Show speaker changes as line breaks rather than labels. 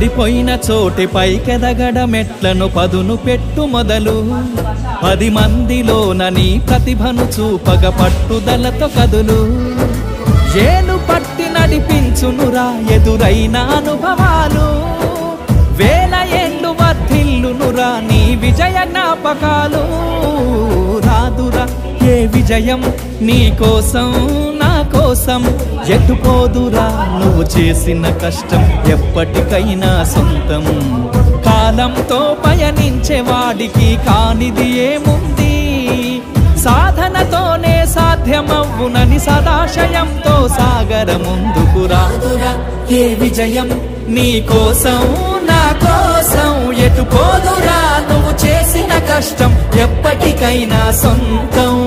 పడిపోయిన చోటి పైకెదగడ మెట్లను పదును పెట్టు మొదలు 10 మందిలోన నీ ప్రతిభను చూపగ పట్టుదలతో కదులు ఏలు పట్టి నడిపించునురా ఎదురైన అనుభవాలు వేల ఏళ్ళు వర్ధిల్లునురా నీ విజయ జ్ఞాపకాలు రాదురా ఏ విజయం నీ కోసం నా కోసం ఎటుపోదురా నువ్వు చేసిన కష్టం ఎప్పటికైనా సొంతం కాలంతో పయనించే వాడికి కానిది ఏముంది సాధనతోనే సాధ్యమవునని సదాశయంతో సాగర ముందుకు రాదురా ఏ విజయం నీ కోసం నా కోసం ఎటుపోదురా నువ్వు చేసిన కష్టం ఎప్పటికైనా సొంతం